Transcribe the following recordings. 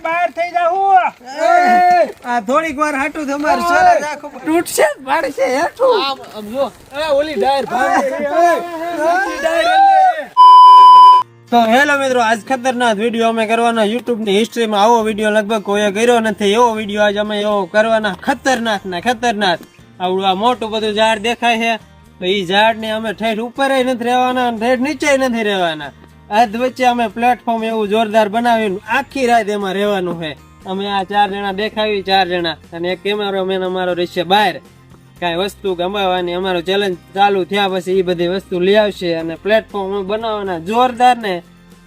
બહાર થઈ જાઉં આ થોડીક વાર હાટું તમાર શરત આખો તૂટશે પાડશે હેઠું આમ જો ઓલી ડાયર તો હેલો મિત્રો, આજ ખતરનાક વિડીયો અમે કરવાના YouTube ની હિસ્ટ્રીમાં આવો વિડીયો લગભગ કોઈએ કર્યો નથી. એવો વિડીયો આજ અમે એવો કરવાના ખતરનાક ને ખતરનાક. આવડું આ મોટું બધું ઝાડ દેખાય છે તો એ ઝાડ ને અમે ઠેઠ ઉપર નથી રહેવાના, ઠેઠ નીચે નથી રહેવાના. આજ વચ્ચે અમે પ્લેટફોર્મ એવું જોરદાર બનાવ્યું, આખી રાત એમાં રહેવાનું છે. અમે આ 4 જણા દેખાવી, 4 જણા, અને એક કેમેરામેન અમારો રહેશે બહાર. કાંઈ વસ્તુ ગમાવાની અમારો ચેલેન્જ ચાલુ થયા પછી એ બધી વસ્તુ લઈ આવશે અને પ્લેટફોર્મ બનાવવાના જોરદાર ને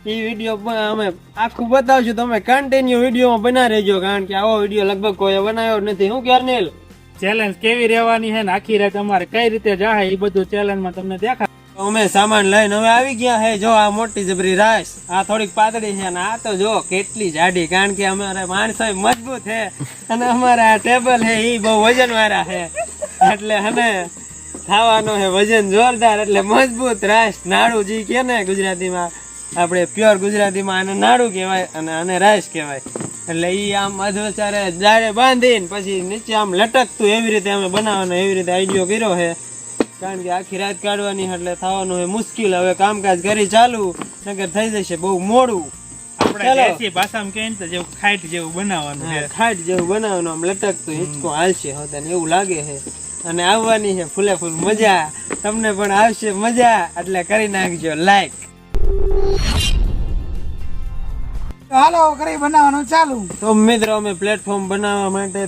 એ વિડીયો અમે આખું બતાવશું. તમે કન્ટિન્યુ વિડીયોમાં બના રહેજો, કારણ કે આવો વિડીયો લગભગ કોઈ બનાવ્યો નથી. હું કર્નેલ ચેલેન્જ કેવી રહેવાની છે ને આખી રાત અમારે કઈ રીતે જાય એ બધું ચેલેન્જમાં તમને દેખાય. અમે સામાન લઈને હવે આવી ગયા હે. જો આ મોટી જબરી રાઈસ, આ થોડીક પાતળી છે અને આ તો જો કેટલી જાડી, કારણ કે અમારા માણસો મજબૂત છે અને અમારા આ ટેબલ છે એ બહુ વજન વાળા છે, એટલે હને ખાવાનો છે વજન જોરદાર, એટલે મજબૂત રાઈસ. નાડું જી કે ને ગુજરાતીમાં, આપણે પ્યોર ગુજરાતીમાં આને નાડું કહેવાય અને આને રાઈસ કહેવાય. એટલે ઈ આમ અધવચારે જાડે બાંધીને પછી નીચે આમ લટકતું એવી રીતે અમે બનાવવાનો એવી રીતે આઈડિયો કર્યો છે, કારણ કે આખી રાત કાઢવાની એટલે થવાનું છે મુશ્કેલ. હવે કામકાજ કરી ચાલુ, નકર થઈ જશે બહુ મોડું. આપણે દેશી ભાષામાં કહીએ તો જેવું ખાઈટ જેવું બનાવવાનું છે, ખાઈટ જેવું બનાવવાનું, આમ લટકતું હિંચકો હાલશે હોતા એવું લાગે છે. અને આવવાની છે ફૂલે ફૂલ મજા, તમને પણ આવશે મજા, એટલે કરી નાખજો લાઈક. હાલો કરી બનાવવાનું ચાલુ. તો મિત્રો અમે પ્લેટફોર્મ બનાવવા માટે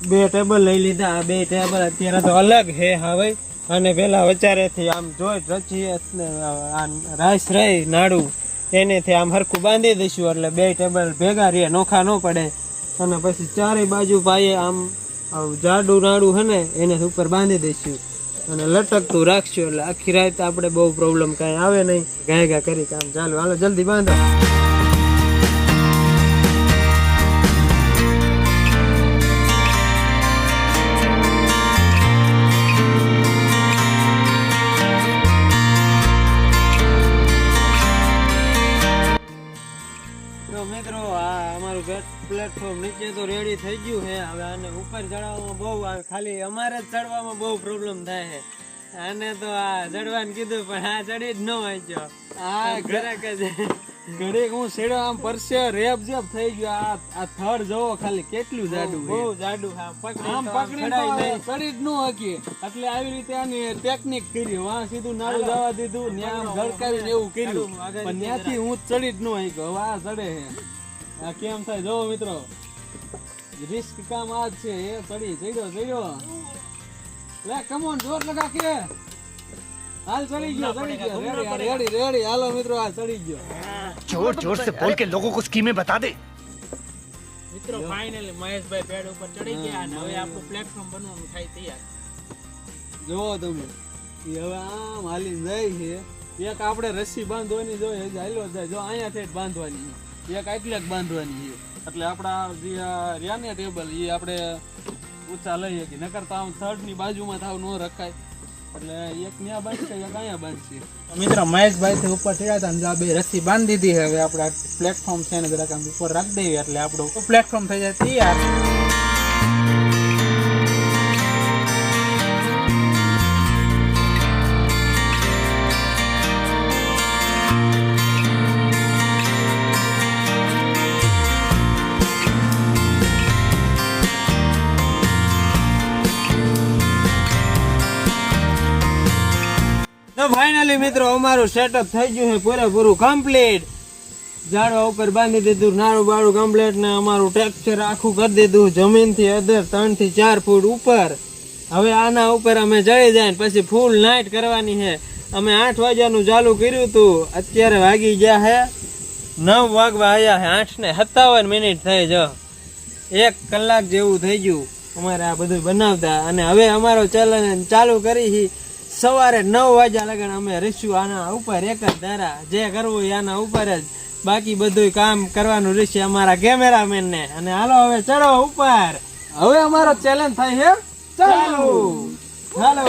2 ટેબલ લઈ લીધા. આ 2 ટેબલ અત્યારે તો અલગ છે હવે, અને પેલા વચારેથી આમ જોઈ રચી રાઈસ રહી નાડું એનેથી આમ હરખું બાંધી દઈશું, એટલે 2 ટેબલ ભેગા રહે, નોખા ન પડે. અને પછી ચારે બાજુ પાયે આમ જાડું નાડું છે ને એને ઉપર બાંધી દઈશું અને લટકતું રાખશું, એટલે આખી રાત આપણે બહુ પ્રોબ્લેમ કાંઈ આવે નહીં. ગાયગા કરી કામ ચાલુ. હાલો જલ્દી બાંધો. મિત્રો આ અમારું પ્લેટફોર્મ નીચે તો રેડી થઈ ગયું છે. હવે આને ઉપર ચડાવવામાં બહુ, ખાલી અમારે જ ચડવામાં બહુ પ્રોબ્લેમ થાય છે. આને તો આ ચડવાનું કીધું પણ આ ચડી જ ન હોય. આ ઘરાક જ ઘડીક હું સેડો આમ પરસે રેપ જેપ થઈ ગયો. આ થડ જોવો ખાલી કેટલું જાડું, બહુ જાડું. આમ પકડી ચડી જ ન હકી, એટલે આવી રીતે આની ટેકનિક કરી. વાં સીધું નાડું જવા દીધું, ત્યાં ધડકાવીને એવું કર્યું, પણ ત્યાંથી હું ચડી જ ન હક્યો. હવે આ ચડે છે. આ કેમ થાય જોવો મિત્રો, રિસ્ક કામ આ જ છે. એ ચડ્યો લે, કમોન જોર લગા કે હાલ ચડી ગયો. રેડી હાલો મિત્રો, આ ચડી ગયો. जोर जोर से बोल के लोगों को स्कीमें बता दे. મિત્રો ફાઇનલી મહેશભાઈ પેડ ઉપર ચડી ગયા અને હવે આપણું પ્લેટફોર્મ બનવાનું થાય તૈયાર. જોવો તમે, એ હવે આમ હાલીને જાય છે. એક આપણે રસ્સી બાંધવાની જોઈએ, હાલ્યો જાય. જો અહીંયા થી બાંધવાની છે, એક એટલે જ બાંધવાની છે. એટલે આપણા જે રહ્યા ટેબલ એ આપણે ઊંચા લઈએ કે નકર તો આમ થર્ડ ની બાજુમાં થાવ ન રખાય, એટલે એક ન્યા બાંધશે એક અહીંયા બાંધશે. મિત્રો મહેશભાઈ થી ઉપર થયા હતા ને 2 રસ્સી બાંધી દીધી. હવે આપણે પ્લેટફોર્મ છે ને જરાક આમ ઉપર રાખી દઈએ એટલે આપણું પ્લેટફોર્મ થઈ જાય તૈયાર. તો ફાઇનલી મિત્રો અમારું સેટઅપ થઈ ગયું છે પૂરેપૂરું કમ્પ્લીટ. ઝાડવા ઉપર બાંધી દીધું, નાળું બાળું કમ્પ્લીટ, ને અમારું ટેક્સચર આખું કરી દીધું જમીનથી અધર 3 થી 4 ફૂટ ઉપર. હવે આના ઉપર અમે ચડી જાય પછી ફૂલ નાઇટ કરવાની છે. અમે 8 વાગ્યાનું ચાલુ કર્યું હતું, અત્યારે વાગી ગયા છે 9 વાગવા આવ્યા છે. 8:57 થઈ. જો 1 કલાક જેવું થઈ ગયું અમારે આ બધું બનાવતા. અને હવે અમારો ચેલેન્જ ચાલુ કરી સવારે 9 વાગ્યા લગન અમે રહીશું આના ઉપર એક જ ધારા. જે કરવું આના ઉપર જ, બાકી બધું કામ કરવાનું રહેશે અમારા કેમેરામેન ને. અને હાલો હવે ચડો ઉપર. હવે અમારો ચેલેન્જ થાય છે ચાલુ. હાલો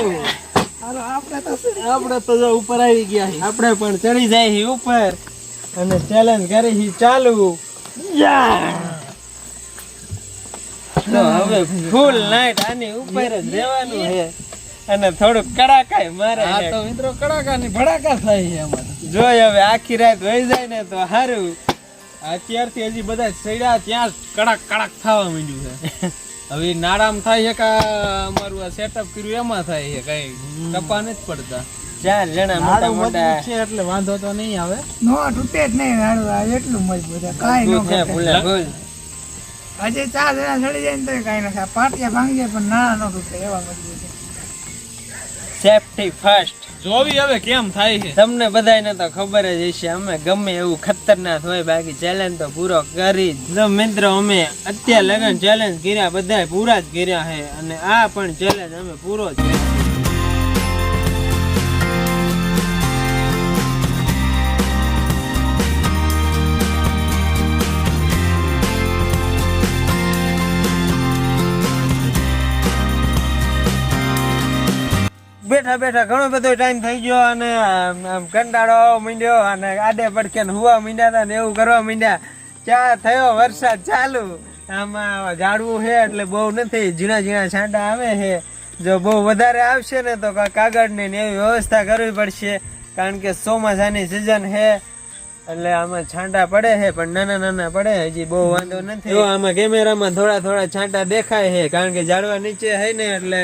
આપણે તો જો ઉપર આવી ગયા, આપણે પણ ચડી જાય ઉપર અને ચેલેન્જ કરી ચાલુ. તો હવે ફૂલ નાઈટ આની ઉપર જ રહેવાનું છે અને થોડુંક કડાકાય મારે આ તો મિત્રો કડાકાની ભડાકા થાય છે અમારે. જોઈ હવે આખી રાત વહી જાય ને તો સારું. અત્યારથી હજી બધા સડ્યા ત્યાં જ કડાક કડાક થવા માંડ્યું છે. હવે ઈ નાડામ થાય છે કે અમારું આ સેટઅપ કર્યું એમાં થાય છે, કઈ ટપા નથી પડતા. 4 જણા મોટા મોટા છે એટલે વાંધો તો નહીં આવે. નો તૂટે જ નહીં નાડું, આ એટલું મજબૂત છે, કાંઈ ન છે ઘટે. ભૂલે ભૂલ. હજી 4 જણા ચડી જાય ને તો કાંઈ નથી. આ પાટિયા ભાંગી જાય પણ નાના ન તૂટે એવા મજબૂત છે. Safety first. જોવી હવે કેમ થાય છે. તમને બધાને તો ખબર જ હશે અમે ગમે એવું ખતરનાક હોય બાકી ચેલેન્જ તો પૂરો કરી જ. તો મિત્રો અમે અત્યાર લગન ચેલેન્જ કર્યા બધા પૂરા જ કર્યા છે અને આ પણ ચેલેન્જ અમે પૂરો જ કર્યો. બેઠા બેઠા ઘણો બધો ટાઈમ થઈ ગયો અને આમ કંટાળો આવવા માંડ્યો અને આડે પડકે ને હુવા માંડ્યા હતા ને એવું કરવા માંડ્યા. ચા થયો વરસાદ ચાલુ. આમાં ઝાડવું છે એટલે બહુ નથી, ઝીણા ઝીણા છાંટા આવે છે. જો બહુ વધારે આવશે ને તો કાગળની ને એવી વ્યવસ્થા કરવી પડશે કારણ કે ચોમાસાની સિઝન છે એટલે આમાં છાંટા પડે છે પણ નાના નાના પડે, હજી બહુ વાંધો નથી. આમાં કેમેરામાં થોડા થોડા છાંટા દેખાય છે કારણ કે ઝાડવા નીચે છે ને એટલે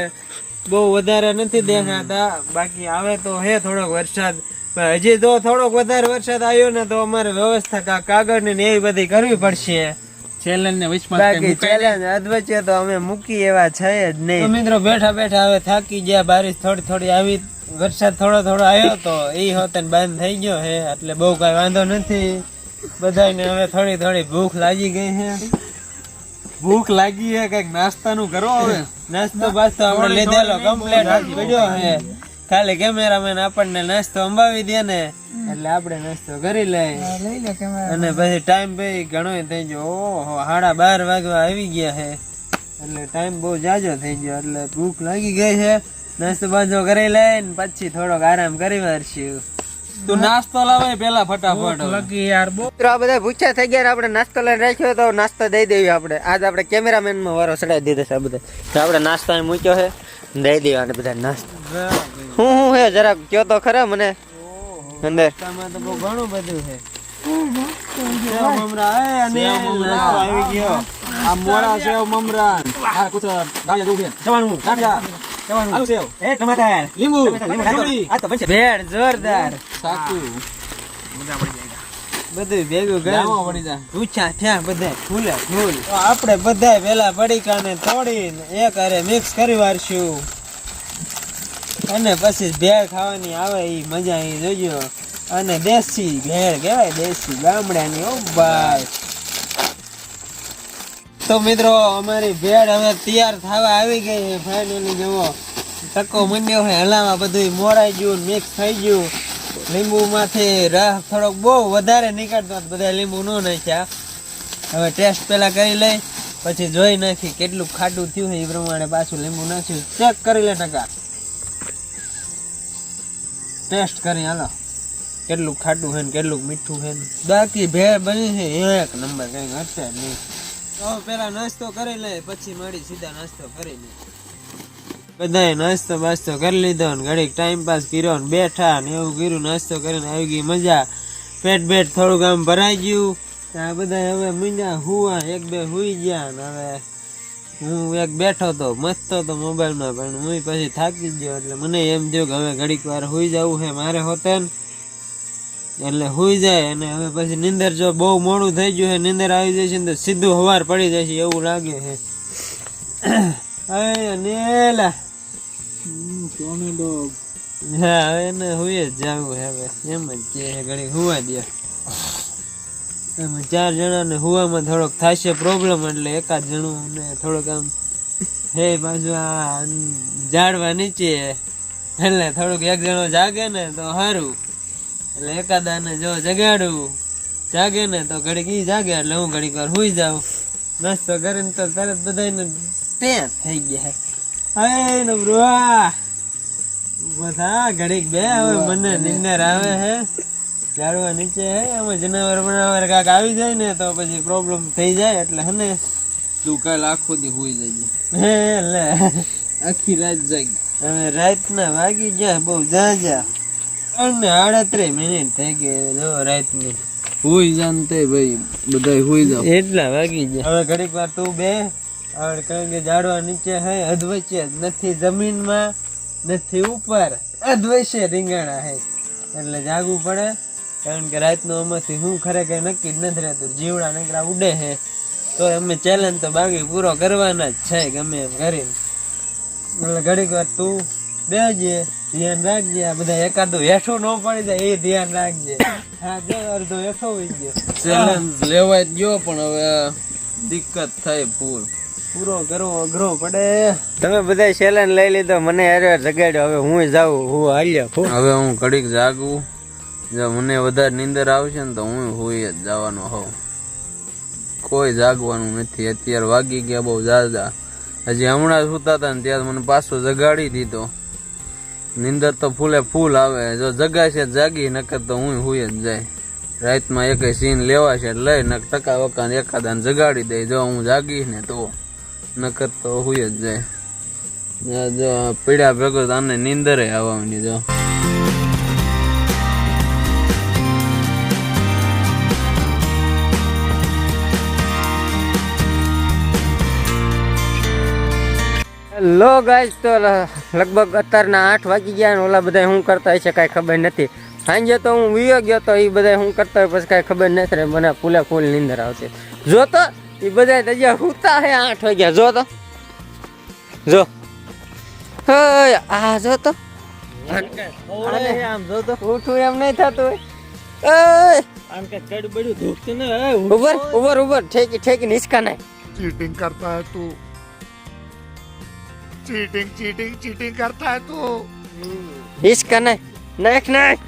બહુ વધારે નથી દેખાતા. બાકી આવે તો હે થોડોક વરસાદ, પણ હજી તો થોડોક વધારે વરસાદ આવ્યો ને તો અમારે વ્યવસ્થા કાગળની ને એવી બધી કરવી પડશે. ચેલેન્જ ને વચમાં બાકી ચેલેન્જ અધવચ્ચે તો અમે મૂકી એવા છે જ નહીં. તો મિત્રો બેઠા બેઠા હવે થાકી ગયા. બારિશ થોડી થોડી આવી, વરસાદ થોડો થોડો આવ્યો તો એ હોતે બંધ થઈ ગયો છે એટલે બહુ કઈ વાંધો નથી. બધાને હવે થોડી થોડી ભૂખ લાગી ગઈ છે. ભૂખ લાગી છે, કઈક નાસ્તાનું કરો હવે. નાસ્તો બાસ્તો આપણે લીધેલો કમ્પ્લીટ પડ્યો છે. ખાલી કેમેરામેન આપણને નાસ્તો અંબાવી દે ને એટલે આપણે નાસ્તો કરી લઈએ. લઈ લે કેમેરા. અને પછી ટાઈમ ભાઈ ઘણો થઈ ગયો. ઓહો 12:30 વાગવા આવી ગયા છે એટલે ટાઈમ બહુ જાજો થઈ ગયો એટલે ભૂખ લાગી ગઈ છે. નાસ્તો બાસ્તો કરી લઈને પછી થોડોક આરામ કરી વારશું. તું નાસ્તો લાવે પેલા ફટાફટ. લગી યાર બહુ. મિત્રો આ બધા ભૂખ્યા થઈ ગયા. આપણે નાસ્તો લઈને રાખ્યો તો નાસ્તો દઈ દેવી આપણે. આજ આપણે કેમેરામેન માં વારો ચડાવી દીધો છે. આ બધા તો આપણે નાસ્તો અહીં મૂક્યો છે, દઈ દેવા બધા નાસ્તો. હું હે જરાક કયો તો ખરા મને અંદર. નાસ્તામાં તો બહુ ઘણું બધું છે. સેવ મમરા અને નાસ્તો આવી ગયો. આ મોળા સેવ મમરા, આ કુતરા ગાયા દઉં જવાનું ગાંઠિયા જવાનું આલુ સેવ એ ટમાટર લીંબુ આ તો ભેળ જોરદાર સાકુ બધું ભેગું ગામો ગયું પડી જા. પૂછા ત્યાં બધા ફૂલે ફૂલ. તો આપણે બધા પેલા પડીકાને તોડીને એક હારે મિક્સ કરી વારશું અને પછી ભેળ ખાવાની આવે એ મજા એ જોજો. અને દેશી ભેળ કહેવાય, દેશી ગામડાની. ઓ ભાઈ તો મિત્રો અમારી ભેળ હવે તૈયાર થવા આવી ગઈ છે ફાઇનલી. જુઓ તકો મંડ્યો છે હલાવા, બધું મોરાઈ ગયું મિક્સ થઈ ગયું. લીંબુ માંથી રસ થોડોક બહુ વધારે નીકળતો, બધા લીંબુ ન નાખ્યા. હવે ટેસ્ટ પેલા કરી લઈ પછી જોઈ નાખી કેટલું ખાટું થયું છે એ પ્રમાણે પાછું લીંબુ નાખ્યું. ચેક કરી લે ટકા, ટેસ્ટ કરી હાલો કેટલું ખાટું છે ને કેટલું મીઠું છે. બાકી ભેળ બની છે એક નંબર, કઈ ઘટે નહીં. તો પેલા નાસ્તો કરી લે પછી મળી સીધા નાસ્તો કરી લે. બધાએ નાસ્તો બાસ્તો કરી લીધો ને ઘડીક ટાઈમ પાસ કર્યો ને બેઠા ને એવું કર્યું. નાસ્તો કરીને આવી ગઈ મજા. પેટ બેટ થોડુંક આમ ભરાઈ ગયું. આ બધા હવે મીંડા હુવા, એક બે હુઈ ગયા ને હવે હું એક બેઠો તો મસ્તો તો મોબાઈલમાં, પણ હું પછી થાકી ગયો એટલે મને એમ થયું કે હવે ઘડીક વાર હુઈ જવું છે મારે હોતે ને એટલે હુઈ જાય. અને હવે પછી નીંદર જો બહુ મોડું થઈ ગયું છે, નીંદર આવી જાય છે ને તો સીધું હવાર પડી જાય છે એવું લાગે છે. હવે નેલા હા હવે એને હુઈ જ જવું હવે એમ જ કે ઘડી હુવા દે. 4 જણાને હુવામાં થોડોક થશે પ્રોબ્લેમ એટલે એકાદ જણું ને થોડોક આમ હે પાછું આ ઝાડવા નીચે એટલે થોડુંક એક જણો જાગે ને તો સારું. એટલે એકાદાને જો જગાડું જાગે ને તો ઘડીક ઈ જાગે એટલે હું ઘડીક વાર હુઈ જાઉં. નાસ્તો કરીને તો તરત બધાને ત્યાં થઈ ગયા. હવે ને બ્રો બધા ઘડીક બે હવે મને નિંદર આવે છે. ઝાડવા નીચે હે આમાં જનાવર બનાવર કાક આવી જાય ને તો પછી પ્રોબ્લેમ થઈ જાય એટલે હને તું કાલ આખો દી હોઈ જજે. હે લે આખી રાત જાગી. હવે રાતના વાગી ગયા બહુ જાજા 38 મિનિટ થઈ ગઈ જો રાતની. હોઈ જાન તે ભાઈ બધાય હોઈ જાવ. એટલા વાગી ગયા. હવે ઘડીક વાર તું બે હવે કારણ કે ઝાડવા નીચે હે અધવચ્ચે નથી જમીનમાં નથી ઉપર અધવચ્ચે રીંગણા હે એટલે જાગવું પડે કારણ કે રાતનું આમાંથી હું ખરેખર નક્કી જ નથી રહેતું. જીવડા નકરા ઉડે હે તો અમે ચેલેન્જ તો બાકી પૂરો કરવાના જ છે ગમે એમ કરીને. એટલે ઘડીક વાર તું બેજે ધ્યાન રાખજે. આ બધા એકાદું હેઠું ન પડી જાય એ ધ્યાન રાખજે. હા જો અડધો હેઠો હોય ગયો. ચેલેન્જ લેવાય ગયો પણ હવે દિક્કત થાય ફૂલ. પૂરો કરવો અઘરો પડે. તમે બધા ચેલેન્જ લઈ લીધો મને હારે જગાડ્યો. હવે હું જાઉં હું હાલ્યો. હવે હું ઘડીક જાગું. જો મને વધારે નીંદર આવશે ને તો હું હોઈ જ જવાનો હોઉં. કોઈ જાગવાનું નથી. અત્યારે વાગી ગયા બહુ જાજા. હજી હમણાં સુતા હતા ને ત્યારે મને પાછો જગાડી દીધો. નીંદર તો ફૂલે ફૂલ આવે. જો જગાશે જાગી નકર તો હું હોઈ જ જાય. રાતમાં એક સીન લેવાશે લઈ નક ટકા વકા એકાદાને જગાડી દે. જો હું જાગીશ ને તો નકર તો હોઈ જ જાય. જો પીડા ભેગો આને નીંદરે આવવાની. જો લો ગાઈસ તો લગભગ અત્યારના 8 વાગી ગયા ને ઓલા બધા શું કરતા હશે કાંઈ ખબર નથી. સાંજે તો હું વિયો ગયો તો એ બધા શું કરતા હોય પછી કાંઈ ખબર નથી રહે. મને ફૂલે ફૂલ નીંદર આવતી. જો તો એ બધા તજા હુતા હે 8 વાગ્યા. જો તો જો આ જો તો આમ જો તો ઉઠું એમ નહીં થતું હોય. આમ કે કડ બડું ધોકતું ને ઉભર ઉભર ઉભર ઠેકી ઠેકી નિસકા નહીં. चीटिंग करता है तू चीटिंग चीटिंग चीटिंग करता है तू इसका नहीं नाक नाक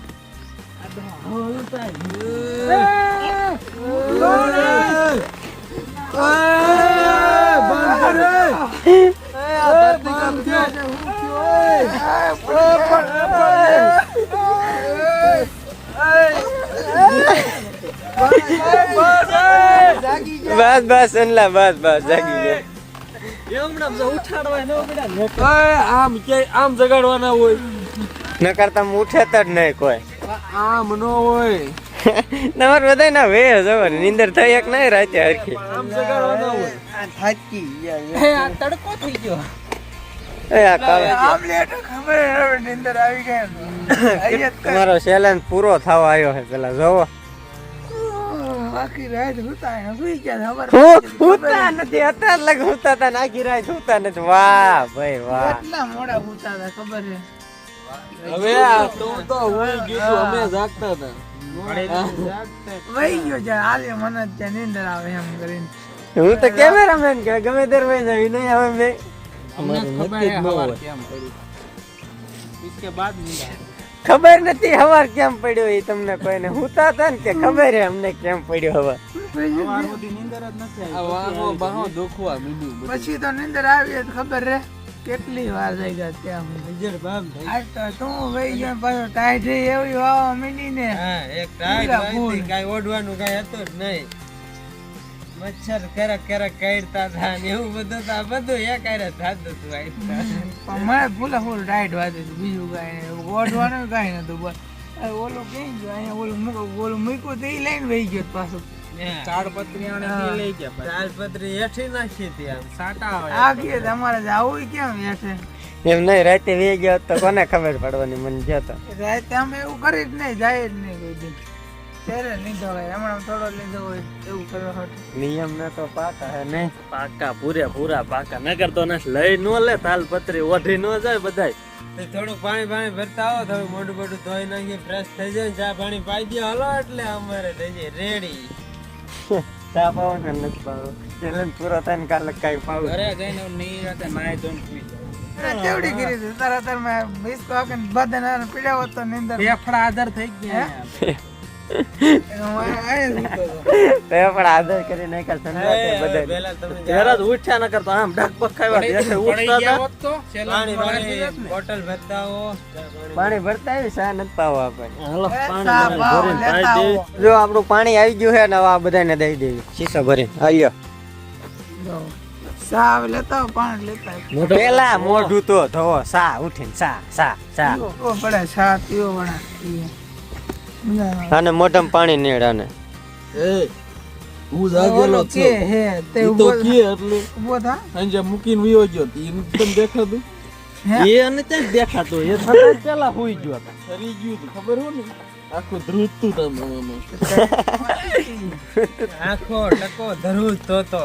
बस बस अल्लाह बस बस जागी गया. આમ જગાડવાના હોય. ન કરતા ઉઠે તો જ નહીં કોઈ. આમ ન હોય. તમારે બધા ના વે જવા નીંદર થઈ એક નહીં રાતે હરખી. આમ જગાડવાના હોય. થાકી આ તડકો થઈ ગયો. તમારો ચેલેન્જ પૂરો થવા આવ્યો છે પેલા જોવો. આખી રાત હુતા ને સુઈ ગયા ખબર હુતા નથી અત્યારે લગ હુતા હતા આખી રાત હુતા નથી. વાહ ભાઈ વાહ. કેટલા મોડા હુતા હતા ખબર છે. હવે તું તો હું ગીતું અમે જાગતા હતા. વહી ગયો છે હાલે મને જ ત્યાં નીંદર આવે એમ કરીને. હું તો કેમેરામેન કે ગમે તેર વહી જાય નહીં આવે મેં. અમને ખબર હે હવાર કેમ પડી. इसके बाद नहीं ખબર નથી હવાર કેમ પડ્યો એ તમને કોઈને. હુતા હતા ને કે ખબર હે અમને કેમ પડ્યો હવાર. હવાર સુધી નીંદર જ નથી આ વાહો બાહો દુખવા મીડ્યું બધું. પછી તો નીંદર આવી તો ખબર રે કેટલી વાર થઈ ગયા ત્યાં નજર બામ થઈ. આજ તો તું વહી ગયો પાછો ટાઈટ એવી વાવા મીડી ને હા એક ટાઈટ વાઈથી કાંઈ ઓઢવાનું કાંઈ હતું જ નહીં. મચ્છર કરક કરક કાઢતા હતા ને એવું બધું તો આ બધું એક આરે થતું હતું. પણ મને ફૂલા ફૂલ ટાઈટ વાતી હતું. બીજું કાંઈ ઓઢવાનું કાંઈ નતું. બસ ઓલું કઈ ગયો અહીંયા ઓલું મૂક્યું તો એ લઈને વહી ગયો પાછું. તાડપત્રી આને પી લઈ ગયા. તાલપત્રી હેઠી નાખી હતી આમ. સાટા આવે. આ કે તમારે આવું કેમ હેઠે એમ નહીં રાતે વે ગયો તો કોને ખબર પડવાની મને જતો. રાતે અમે એવું કરી જ નહીં જાય જ નહીં કોઈ દી. ત્યારે લીધો હોય હમણાં થોડો લીધો હોય એવું કરવા હતું. નિયમ ને તો પાકા હે નહીં. પાકા પૂરા પાકા નગર તો ના લઈ નો લે તાલપત્રી ઓઢી નો જાય બધાય. થોડું પાણી ભરતા આવો થોડું મોઢું મોઢું ધોઈ નાખીએ ફ્રેશ થઈ જાય ચા પાણી પાઈ દો હલો એટલે અમારે થઈ જાય રેડી. ચા પાવો ને નથી પાવો ચેલેન્જ પૂરો થાય ને કાલે કાંઈ પાવું. ઘરે જઈને નહીં રાતે નાય ધોઈને સુઈ જાવ. કેવડી કરી હતી તારા મેં બિસ્કો આખીને બધાને પીડાવો તો નીંદર ફેફડા આધાર થઈ ગયા. પણ આદર કરી નાખ્યા સંદાસે બધા. જરા જ ઉઠ્યા ન કરતો આમ ઢગપગ ખાવા એટલે ઉઠતા હતા. બોટલ ભરતા હો પાણી ભરતા આવી સા નથી પાવો આપણે. હાલો પાણી ભરીને પાઈ દેવી. જો આપણું પાણી આવી ગયું છે ને હવે આ બધાને દઈ દેવી શીશો ભરીને. હાલ્યો જો સાવ લેતા આવો, પાણી લેતા આવો. પેલા મોઢું તો ધોવો, સા ઉઠીને સા સા સા. પીવો પડે સા પીવો પડે પીએ. મજા આવે. આને મોઢામાં પાણી નીડ આને. હું ઓલો કે હે તે તો ઉભો કે એટલે ઉભો થા. અંજા મૂકીને વયો ગયો તી તને દેખાતું હે? એ અને તે દેખાતો એ થતા પેલા હોઈ ગયો હતા સરી ગયું તું, ખબર હો ને આખું ધ્રુજતું તમે આખો ટકો ધરું તો તો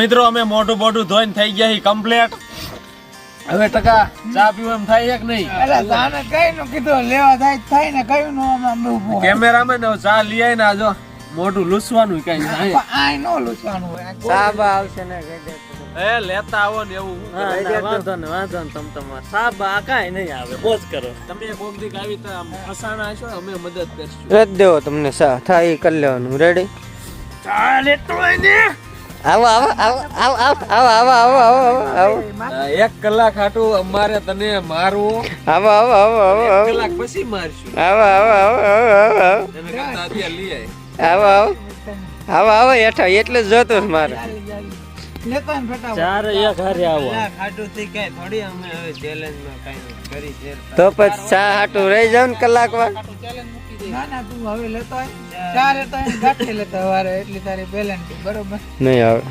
મિત્રો અમે મોઢું બોઢું ધોઈને થઈ ગયા હી કમ્પ્લીટ. હવે ટકા ચા પીવા એમ થાય કે નહીં? અલા તાને કઈ નું કીધું લેવા જાય તો થાય ને કયું નું આમાં ઉભો કેમેરામેન હવે ચા લઈ આવીને આ જો મોઢું લૂસવાનું કઈ નહીં. આય નો લૂછવાનું હોય. આ સાબા આવશે ને કહી દે. એ લેતા આવો ને એવું વાંધો ને તમ તમાર સાબા કાઈ નહીં આવે, મોજ કરો. તમે કોક દીક આવી તો આમ ફસાણા હશો અમે મદદ કરશું. રદ દેવો તમને સા થાય ઈ કરી લેવાનું. રેડી? ચા લેતો હોય ને આવો આવો આવો આવો આવો આવો આવો આવો આવો 1 કલાક હાટું અમારે તને મારવું, આવો આવો આવો આવો 1 કલાક પછી મારશું. આવો આવો આવો આવો આવો એને કરતા અત્યારે લઈ આય. આવો આવો આવો આવો હેઠા એટલે જ જોતું છે મારે. લેતો ને ફટાફટ. ચારે એક હારે આવો. ખાટું થી કઈ થોડી અમે હવે ચેલેન્જ માં કઈ કરી છે તો પછી ચા હાટું રહી જાવ ને કલાક વાર. ના ના તું હવે લેતો આય. ચા લેતો આય ને ગાંઠી લેતો વારે એટલી તારી પેલેન્ટી બરોબર નહીં આવે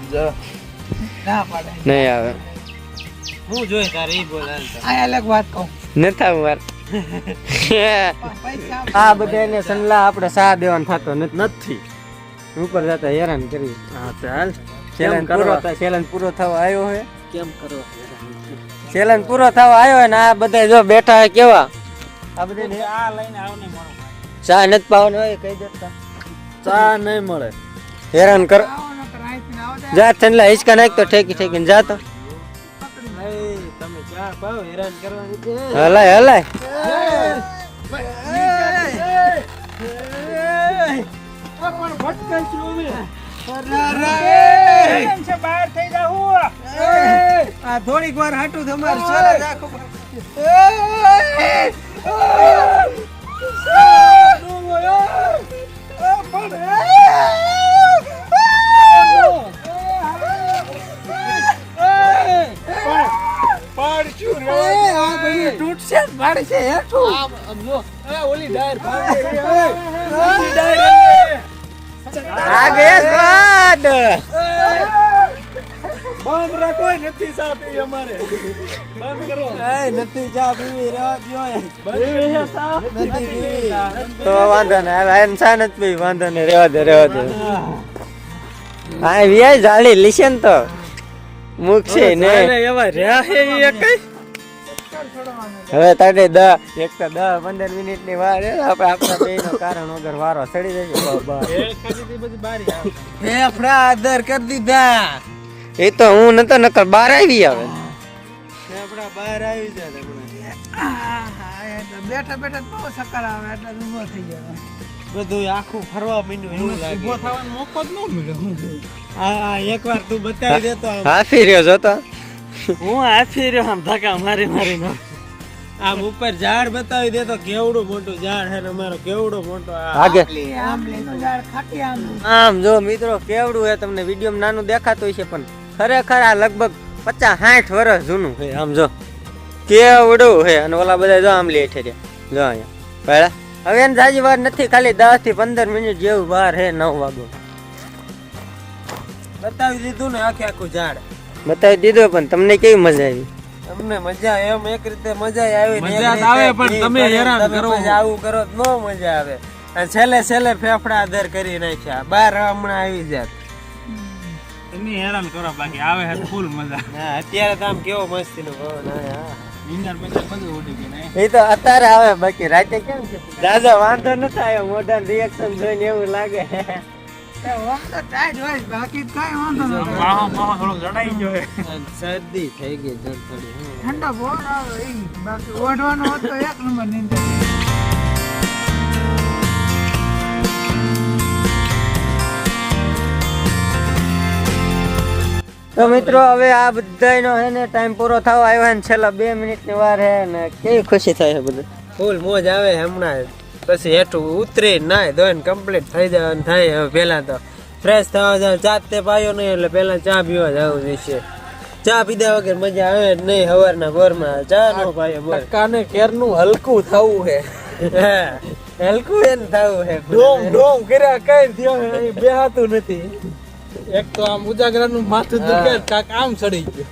ના પાડે. નહીં આવે. હું જોઈ તારે ઈ બોલ આયા અલગ વાત કહું. નથા વાર પૈસા આ બધાને સલ્લા આપણે સા દેવાનું થતો નથી. ઉપર જતા હેરાન કરી. હા ચાલ ચેલેન્જ પૂરો થવા આવ્યો હે. કેમ કરો? ચેલેન્જ પૂરો થવા આવ્યો હે ને આ બધા જો બેઠા હે કેવા. આ બધા આ લઈને આવ ને મારો ચા નથી પાવાનો હોય કહી દેતા. ચા નહીં મળે. હેરાન કર આવો ન કર આઈથી આવો દે. જા થનલા હિચકા નાખ તો ઠેકી ઠેકીને જા તો. તમે ચા પાવ હેરાન કરવાની છે. હલાય હલાય બહાર થઈ જાવ. આ થોડીક વાર હાટું તમારે ચાલે રાખો. તૂટશે પાડશે ઓલી ડાયર આ ગયા સ્વાદ. બંધ રાખો, નથી ચા પીવી અમારે. બંધ કરો. નથી ચા પીવી રહેવા દ્યો. બંધ ચા નથી પીવી તો વાંધો ને હવે એને ચા નથી પીવી વાંધો ને રહેવા દે રહેવા દે. આ વિયાય જાળી લીશે ને તો મૂકશે ને. એવા રહ્યા હે એ કઈ હવે તારે એક તો 10-15 મિનિટ ની વાર હે. આપણે આપણા બે નો કારણ વગર વારો સડી જશે. ફેફડા આદર કરી દીધા. એ તો હું નતો નકર બહાર આવી આવે. ફેફડા બહાર આવી જાય. બેઠા બેઠા બહુ સકર આવે એટલે ઊભો થઈ જાય. બધું આખું ફરવા માંડ્યું એવું લાગે. ઉભો થવાનો મોકો જ ન મળ્યો. આ એકવાર તું બતાવી દે તો હાફી રહ્યો જોતો. હું હાફી રહ્યો આમ ધક્કા મારી મારી. આમ ઉપર ઝાડ બતાવી દે તો કેવડું મોટું ઝાડ હે ને અમારો કેવડો મોટો આંબલી નું ઝાડ ખાટી આંબલી. આમ જો મિત્રો કેવડું હે તમને વિડીયો નાનું દેખાતું હશે પણ ખરેખર આ લગભગ 50-60 વર્ષ જૂનું છે. આમ જો કેવડું હે અને ઓલા બધા જો આંબલી હેઠે રહ્યા જો અહીંયા પહેલા. હવે એને જાજી વાર નથી, ખાલી 10 થી 15 મિનિટ જેવું વાર હે. 9 વાગો બતાવી દીધું ને આખે આખું ઝાડ બતાવી દીધું. પણ તમને કેવી મજા આવી? અમને મજા એમ એક રીતે મજા આવી. મજા આવે પણ તમે હેરાન કરો. આવું કરો તો નો મજા આવે. અને છેલ્લે ફેફડા આદર કરી નાખ્યા. બાર હમણાં આવી જાત. તમે હેરાન કરો બાકી આવે હે ફૂલ મજા. હા અત્યારે તો આમ કેવો મસ્તી નો પવન આવે. ઇન્દર પછી બધું ઉડી ગયું ને. એ તો અત્યારે આવે બાકી રાતે કેમ છે દાદા વાંધો નથી આવ્યો. મોઢા રિએક્શન જોઈને એવું લાગે ઓમ તો ટાઈટ હોય બાકી કઈ વાંધો નથી. માહો થોડો જડાઈ ગયો હે. શરદી થઈ ગઈ થોડી. ઠંડો બહુ આવે ઈ. બાકી ઓઢવાનો હોત તો 1 નંબર નીંદર. તો મિત્રો હવે આ બધાનો હે ને ટાઈમ પૂરો થવા આવ્યો હે ને છેલ્લા 2 મિનિટની વાર હે ને કેવી ખુશી થાય છે બધું. ફૂલ મોજ આવે હમણાં પછી હેઠું ઉતરી નાય ધોઈને કમ્પ્લીટ થઈ જવાનું થાય. હવે પહેલા તો ફ્રેશ થવા જાય, ચા તે પાયો નહીં એટલે પહેલા ચા પીવા જવું જોઈશે. ચા પીધા વગર મજા આવે જ નહીં. સવારના પોરમાં ચા નો પાયો બોલ. કાને કેરનું હલકું થવું હે. હલકું એને થવું હે. ડોમ ડોમ કર્યા કઈ થયો હે અહીં બેહાતું નથી. એક તો આમ ઉજાગરાનું માથું દુખે કાક આમ ચડી ગયું.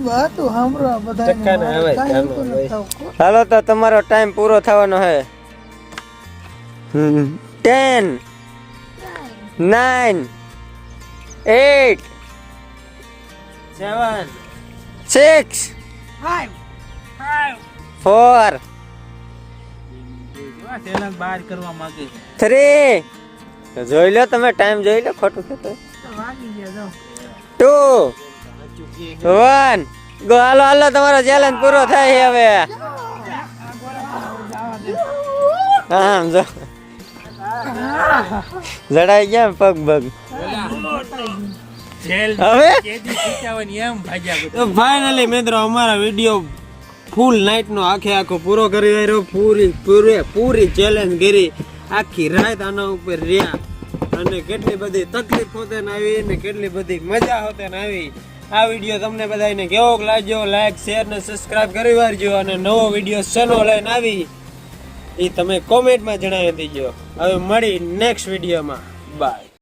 વાતો સાંભળો ચક્કાને આવે જ બધા કાનમાં ભાઈ. હાલો તો તમારો ટાઈમ પૂરો થવાનો છે. 10 9 8 7 6 4 બહાર કરવા માંગે 3 જોઈ લો તમે ટાઈમ જોઈ લો ખોટું કહેતો વાગી ગયા 2 1 ગો. હાલો હાલો તમારો ચેલેન્જ પૂરો થાય છે હવે. આમ જો જડાઈ ગયા પગ બગ. હવે તો ફાઇનલી મિત્રો અમારા વિડીયો ફૂલ નાઇટ નો આખો પૂરો કરી રહ્યો. પૂરી ચેલેન્જ કરી. આખી રાત આના ઉપર રહ્યા અને કેટલી બધી તકલીફ હોતે ને આવી ને કેટલી બધી મજા હોતે ને આવી. આ વિડીયો તમને બધાને કેવો લાગ્યો લાઈક શેર ને સબસ્ક્રાઇબ કરી વારજો. અને નવો વિડીયો શેનો લઈને આવી એ તમે કોમેન્ટમાં જણાવી દેજો. હવે મળી નેક્સ્ટ વિડીયોમાં. બાય.